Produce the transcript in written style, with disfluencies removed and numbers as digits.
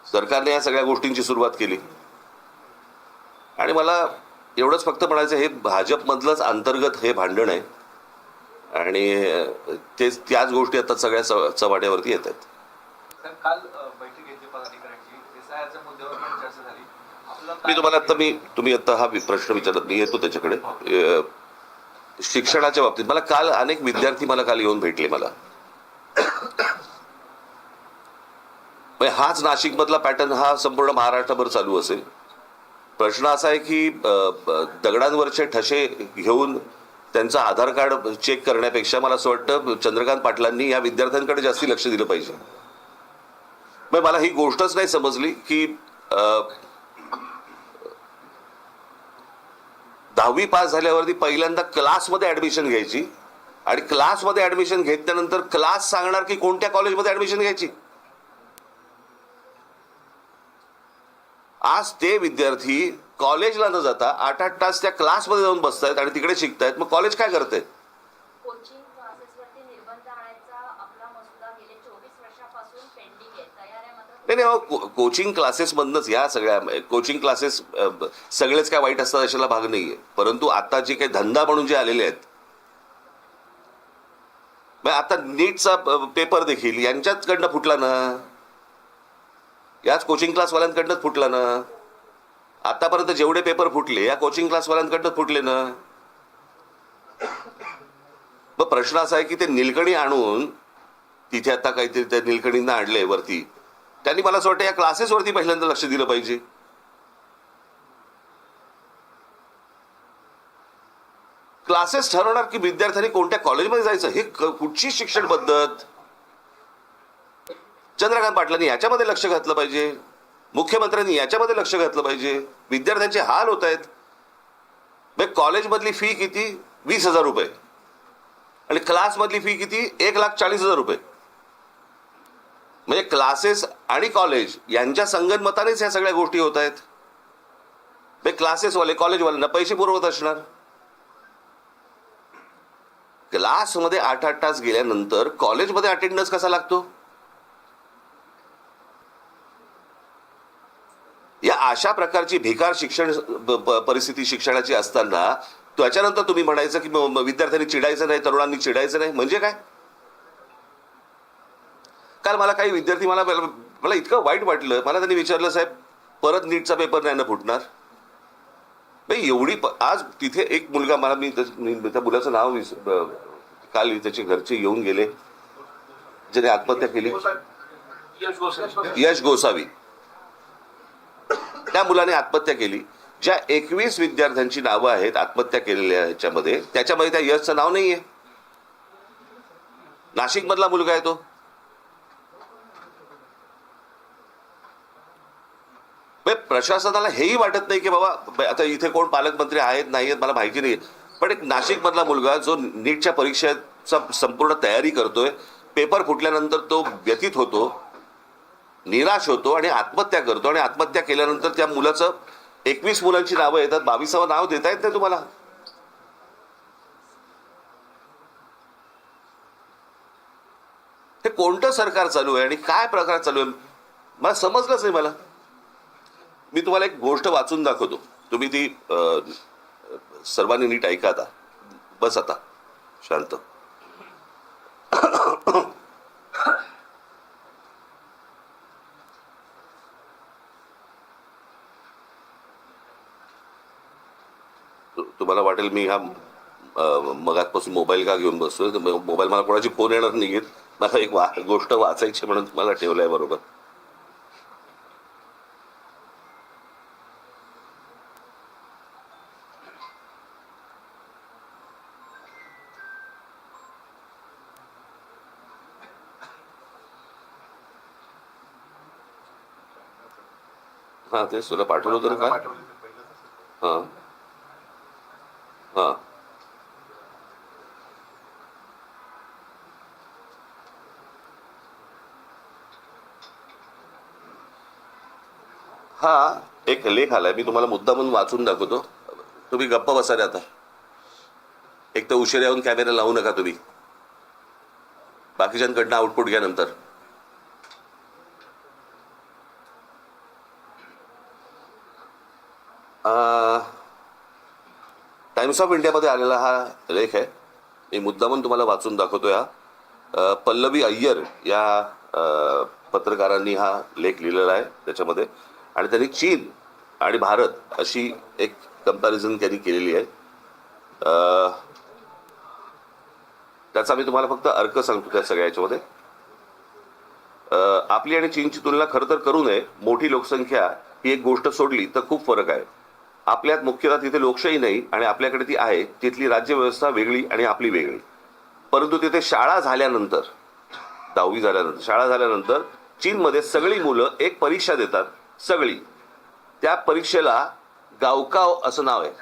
सरकारने या सगळ्या गोष्टींची सुरुवात केली आणि मला एवढंच फक्त म्हणायचं, हे भाजपमधलंच अंतर्गत हे भांडण आहे आणि त्याच गोष्टी आता सगळ्या चव्हाट्यावरती येत आहेत. काल बैठक घेतली पदाधिकाऱ्यांची, एसआयआरच्या मुद्द्यावर पण चर्चा झाली. मी तुम्हाला तुम्ही आता हा प्रश्न विचारत, मी येतो त्याच्याकडे. शिक्षणाच्या बाबतीत मला काल अनेक विद्यार्थी मला काल येऊन भेटले. मला हाच नाशिक मधला पॅटर्न हा संपूर्ण महाराष्ट्रभर चालू असेल. प्रश्न असा आहे की दगडांवरचे ठसे घेऊन त्यांचं आधार कार्ड चेक करण्यापेक्षा मला असं वाटतं चंद्रकांत पाटलांनी या विद्यार्थ्यांकडे जास्ती लक्ष दिलं पाहिजे. मला ही गोष्टच नाही समजली की 10वी पास झाल्यावरती पहिल्यांदा क्लासमध्ये ऍडमिशन घ्यायची आणि क्लासमध्ये ऍडमिशन घेतल्यानंतर क्लास सांगणार की कोणत्या कॉलेजमध्ये ऍडमिशन घ्यायची. आज ते विद्यार्थी कॉलेजला न जाता 8-8 तास त्या क्लासमध्ये जाऊन बसतायत आणि तिकडे शिकतायत. मग कॉलेज काय करते? कोचिंग क्लासेसवरती निर्बंध आणायचा आपला मसुदा गेले 24 वर्षापासून पेंडिंग आहे. तयार आहे मात्र नाही, कोचिंग क्लासेस मधनच या सगळ्या कोचिंग क्लासेस सगळेच काय वाईट असतात अशाला भाग नाहीये. परंतु आता जे काही धंदा म्हणून जे आलेले आहेत, आता नीटचा पेपर देखील यांच्याचकडनं फुटला ना, याच कोचिंग क्लासवाल्यांकडनंच फुटला ना. आतापर्यंत जेवढे पेपर फुटले या कोचिंग क्लासवाल्यांकडनं फुटले ना. मग प्रश्न असा आहे की ते निलकणी आणून तिथे आता काहीतरी त्या निलकणींना आणले वरती, त्यांनी मला असं वाटतं या क्लासेसवरती पहिल्यांदा लक्ष दिलं पाहिजे. क्लासेस ठरवणार की विद्यार्थ्यांनी कोणत्या कॉलेजमध्ये जायचं, हे कुठची शिक्षण पद्धत? चंद्रकांत पाटलांनी याच्यामध्ये लक्ष घातलं पाहिजे, मुख्यमंत्र्यांनी याच्यामध्ये लक्ष घातलं पाहिजे. विद्यार्थ्यांचे हाल होत आहेत. कॉलेजमधली फी किती? 20,000 रुपये आणि क्लासमधली फी किती? 1,40,000 रुपये. म्हणजे क्लासेस आणि कॉलेज यांच्या संगनमतानेच ह्या सगळ्या गोष्टी होत आहेत. क्लासेसवाले कॉलेजवाल्यांना पैसे पुरवत असणार. क्लासमध्ये 8-8 तास गेल्यानंतर कॉलेजमध्ये अटेंडन्स कसा लागतो? या अशा प्रकारची बेकार शिक्षण परिस्थिती शिक्षणाची असताना त्याच्यानंतर तुम्ही म्हणायचं की विद्यार्थ्यांनी चिडायचं नाही, तरुणांनी चिडायचं नाही. म्हणजे काय? काल मला काही विद्यार्थी मला इतकं वाईट वाटलं. मला त्यांनी विचारलं, साहेब परत नीटचा पेपर नाही ना फुटणार? एवढी आज तिथे एक मुलगा, मला मी त्या मुलाचं नाव काल त्याचे घरचे येऊन गेले, ज्याने आत्महत्या केली, यश गोसावी. त्या मुलाने आत्महत्या केली. ज्या 21 विद्यार्थ्यांची नावं आहेत आत्महत्या केलेल्या ह्याच्यामध्ये, त्याच्यामध्ये त्या यशचं नाव नाहीये. नाशिक मधला मुलगा आहे तो. प्रशासनाला हेही वाटत नाही की बाबा आता इथे कोण पालकमंत्री आहेत नाही आहेत मला माहिती नाही, पण एक नाशिक मधला मुलगा जो नीटच्या परीक्षेचा संपूर्ण तयारी करतोय, पेपर फुटल्यानंतर तो व्यथित होतो, निराश होतो आणि आत्महत्या करतो. आणि आत्महत्या केल्यानंतर त्या मुलाचं 21 मुलांची नावं येतात, 22वं नाव देता येत नाही तुम्हाला. हे कोणतं सरकार चालू आहे आणि काय प्रकार चालू आहे मला समजलंच नाही. मला मी तुम्हाला एक गोष्ट वाचून दाखवतो, तुम्ही ती सर्वांनी नीट ऐका. आता बस, आता शांत. तुम्हाला वाटेल मी हा मगातपासून मोबाईल का घेऊन बसतोय. मोबाईल मला कोणाची फोन येणार नाही. मला एक गोष्ट वाचायची म्हणून तुम्हाला ठेवलंय बरोबर. हा, तेच तुला पाठवलं होतं ना काय? हा हा हा एक लेख आलाय, मी तुम्हाला मुद्दा म्हणून वाचून दाखवतो. तुम्ही गप्प बसा रे आता. एक तर उशिरा येऊन कॅमेरा लावू नका तुम्ही. बाकीच्यांकडनं आउटपुट घ्या नंतर. टाइम्स ऑफ इंडियामध्ये आलेला हा लेख आहे. मी मुद्दामून तुम्हाला वाचून दाखवतोय हा. पल्लवी अय्यर या पत्रकारांनी हा लेख लिहिलेला आहे त्याच्यामध्ये, आणि त्यांनी चीन आणि भारत अशी एक कंपॅरिझन त्यांनी केलेली आहे. त्याचा मी तुम्हाला फक्त अर्क सांगतो त्या सगळ्या याच्यामध्ये. आपली आणि चीनची तुलना खरं तर करू नये. मोठी लोकसंख्या ही एक गोष्ट सोडली तर खूप फरक आहे. आपल्यात मुख्यतः तिथे लोकशाही नाही आणि आपल्याकडे ती आहे. तिथली राज्यव्यवस्था वेगळी आणि आपली वेगळी. परंतु तिथे शाळा झाल्यानंतर, 10वी झाल्यानंतर, शाळा झाल्यानंतर चीनमध्ये सगळी मुलं एक परीक्षा देतात. सगळी. त्या परीक्षेला गावकाव असं नाव आहे.